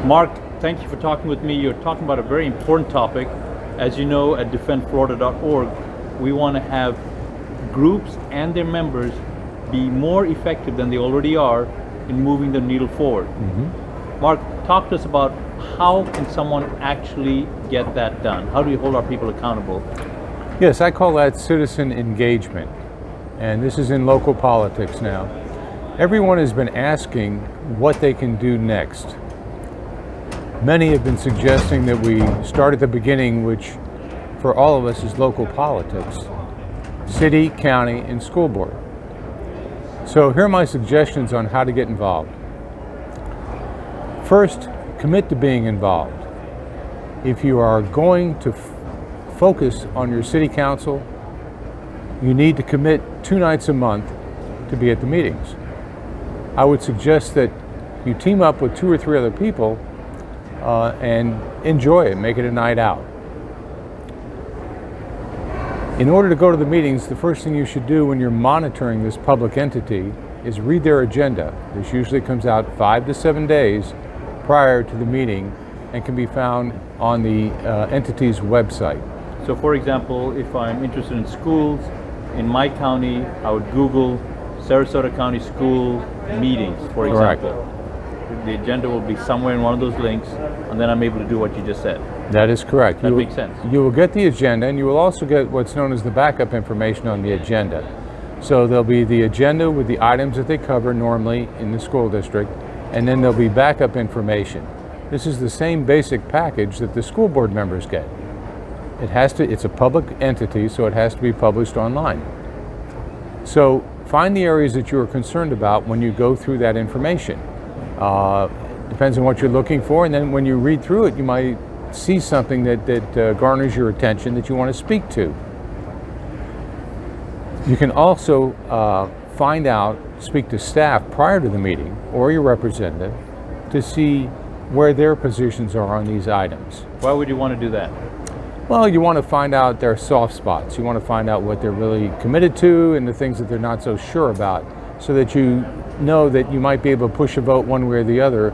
Mark, thank you for talking with me. You're talking about a very important topic. As you know, at defendflorida.org, we want to have groups and their members be more effective than they already are in moving the needle forward. Mark, talk to us about how can someone actually get that done? How do we hold our people accountable? Yes, I call that citizen engagement, and this is in local politics now. Everyone has been asking what they can do next. Many have been suggesting that we start at the beginning, which for all of us is local politics, city, county, and school board. So here are my suggestions on how to get involved. First, commit to being involved. If you are going to focus on your city council, you need to commit 2 nights a month to be at the meetings. I would suggest that you team up with 2 or 3 other people and enjoy it, make it a night out. In order to go to the meetings, the first thing you should do when you're monitoring this public entity is read their agenda. This usually comes out 5 to 7 days prior to the meeting and can be found on the entity's website. So for example, if I'm interested in schools in my county, I would Google Sarasota County School meetings, for example. Correct. The agenda will be somewhere in one of those links, and then I'm able to do what you just said. That is correct. That makes sense. You will get the agenda, and you will also get what's known as the backup information on the agenda. So there'll be the agenda with the items that they cover normally in the school district, and then there'll be backup information. This is the same basic package that the school board members get. It's a public entity, so it has to be published online. So find the areas that you are concerned about when you go through that information. Depends on what you're looking for, and then when you read through it, you might see something that garners your attention that you want to speak to. You can also speak to staff prior to the meeting or your representative to see where their positions are on these items. Why would you want to do that? Well, you want to find out their soft spots. You want to find out what they're really committed to and the things that they're not so sure about, so that you know that you might be able to push a vote one way or the other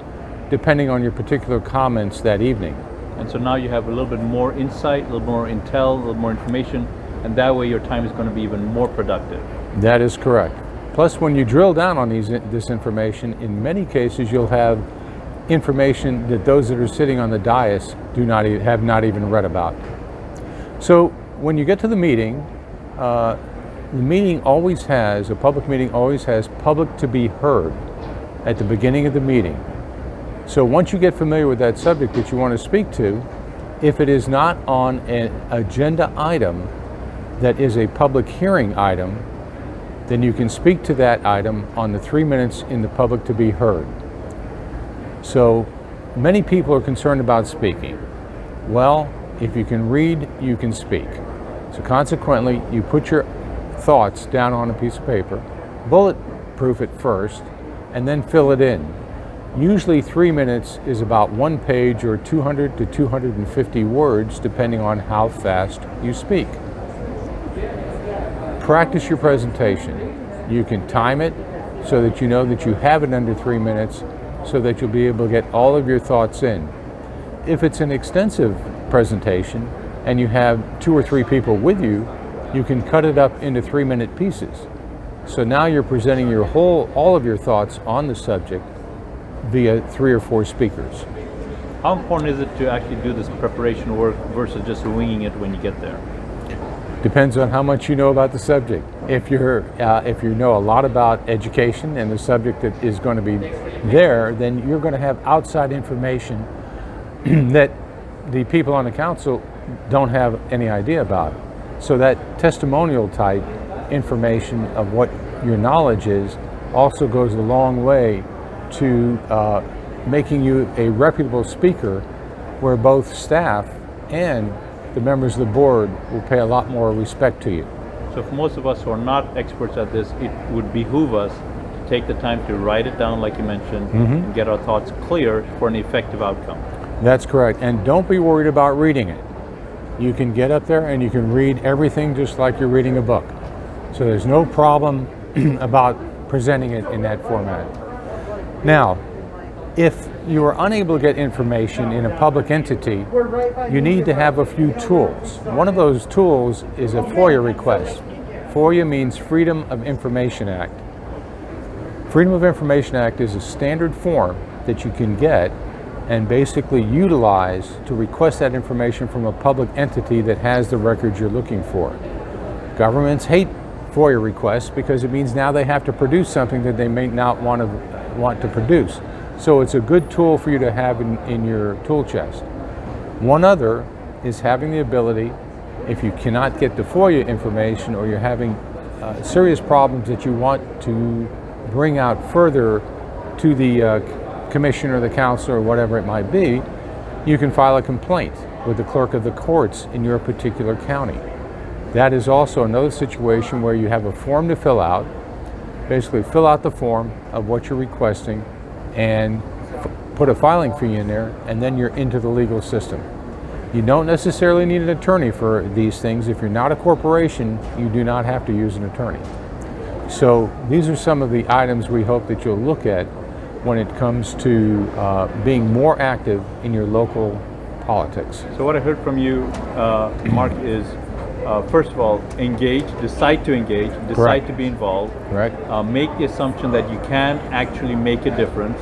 depending on your particular comments that evening. And so now you have a little bit more insight, a little more intel, a little more information, and that way your time is going to be even more productive. That is correct. Plus, when you drill down on this information, in many cases you'll have information that those that are sitting on the dais have not even read about. So when you get to the meeting, a public meeting always has public to be heard at the beginning of the meeting. So once you get familiar with that subject that you want to speak to, if it is not on an agenda item that is a public hearing item, then you can speak to that item on the 3 minutes in the public to be heard. So many people are concerned about speaking. Well, if you can read, you can speak. So consequently, you put your thoughts down on a piece of paper, bulletproof it first, and then fill it in. Usually 3 minutes is about 1 page or 200 to 250 words, depending on how fast you speak. Practice your presentation. You can time it so that you know that you have it under 3 minutes, so that you'll be able to get all of your thoughts in. If it's an extensive presentation and you have 2 or 3 people with you, you can cut it up into 3-minute pieces. So now you're presenting all of your thoughts on the subject via 3 or 4 speakers. How important is it to actually do this preparation work versus just winging it when you get there? Depends on how much you know about the subject. If you know a lot about education and the subject that is going to be there, then you're going to have outside information that the people on the council don't have any idea about. So that testimonial type information of what your knowledge is also goes a long way to making you a reputable speaker, where both staff and the members of the board will pay a lot more respect to you. So for most of us who are not experts at this, it would behoove us to take the time to write it down, like you mentioned, and get our thoughts clear for an effective outcome. That's correct. And don't be worried about reading it. You can get up there and you can read everything just like you're reading a book. So there's no problem about presenting it in that format. Now, if you are unable to get information in a public entity, you need to have a few tools. One of those tools is a FOIA request. FOIA means Freedom of Information Act. Freedom of Information Act is a standard form that you can get and basically utilize to request that information from a public entity that has the records you're looking for. Governments hate FOIA requests because it means now they have to produce something that they may not want to produce. So it's a good tool for you to have in your tool chest. One other is having the ability, if you cannot get the FOIA information or you're having serious problems that you want to bring out further to the commissioner, the counselor, or whatever it might be, you can file a complaint with the clerk of the courts in your particular county. That is also another situation where you have a form to fill out. Basically fill out the form of what you're requesting and put a filing fee in there, and then you're into the legal system. You don't necessarily need an attorney for these things. If you're not a corporation, you do not have to use an attorney. So these are some of the items we hope that you'll look at when it comes to being more active in your local politics. So what I heard from you, Mark, is first of all, engage, decide to engage, decide Correct. to be involved. Correct. Make the assumption that you can actually make a difference.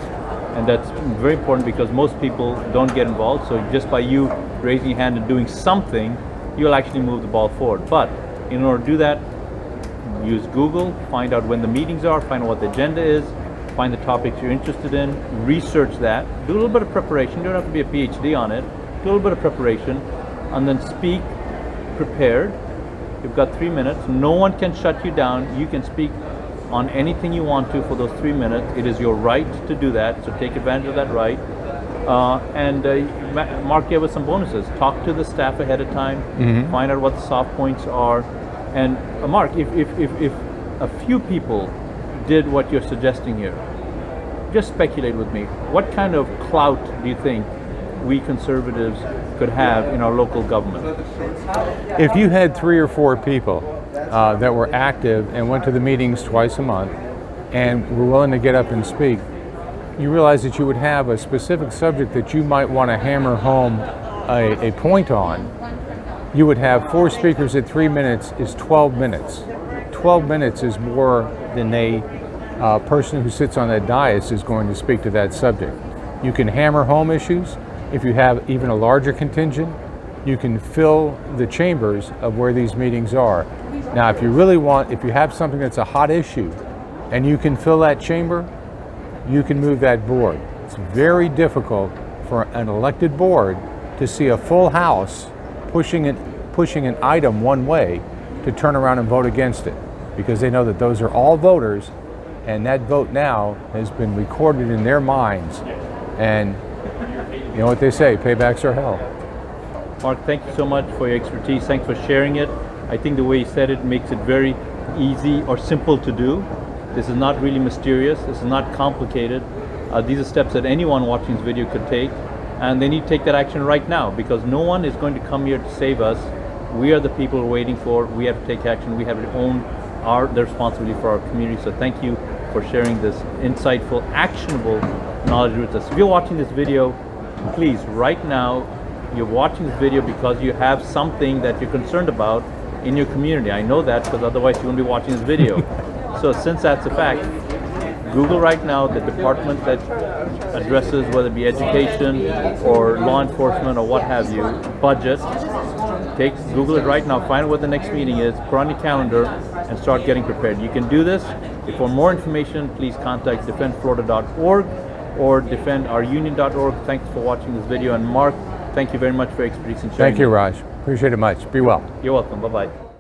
And that's very important because most people don't get involved. So just by you raising your hand and doing something, you'll actually move the ball forward. But in order to do that, use Google, find out when the meetings are, find out what the agenda is, find the topics you're interested in, research that, do a little bit of preparation. You don't have to be a PhD on it. Do a little bit of preparation, and then speak prepared. You've got 3 minutes. No one can shut you down. You can speak on anything you want to for those 3 minutes. It is your right to do that, so take advantage of that right. Mark gave us some bonuses. Talk to the staff ahead of time, find out what the soft points are. And Mark, if a few people did what you're suggesting here, just speculate with me. What kind of clout do you think we conservatives could have in our local government? If you had 3 or 4 people that were active and went to the meetings twice a month and were willing to get up and speak, you realize that you would have a specific subject that you might want to hammer home a point on. You would have 4 speakers at 3 minutes is 12 minutes. 12 minutes is more than a person who sits on that dais is going to speak to that subject. You can hammer home issues. If you have even a larger contingent, you can fill the chambers of where these meetings are. Now, if you really want, if you have something that's a hot issue and you can fill that chamber, you can move that board. It's very difficult for an elected board to see a full house pushing an item one way to turn around and vote against it, because they know that those are all voters, and that vote now has been recorded in their minds. And you know what they say, paybacks are hell. Mark, thank you so much for your expertise. Thanks for sharing it. I think the way you said it makes it very easy or simple to do. This is not really mysterious. This is not complicated. These are steps that anyone watching this video could take, and they need to take that action right now, because no one is going to come here to save us. We are the people we're waiting for. We have to take action. We have to own the responsibility for our community. So thank you for sharing this insightful, actionable knowledge with us. If you're watching this video, please, right now, you're watching this video because you have something that you're concerned about in your community. I know that, because otherwise you wouldn't be watching this video. So since that's a fact, Google right now the department that addresses, whether it be education or law enforcement or what have you, budget. Google it right now, find out what the next meeting is, put on your calendar, and start getting prepared. You can do this. For more information, please contact defendflorida.org or defendourunion.org. Thanks for watching this video. And Mark, thank you very much for your expertise in sharing. Thank you, Raj. Appreciate it much. Be well. You're welcome. Bye-bye.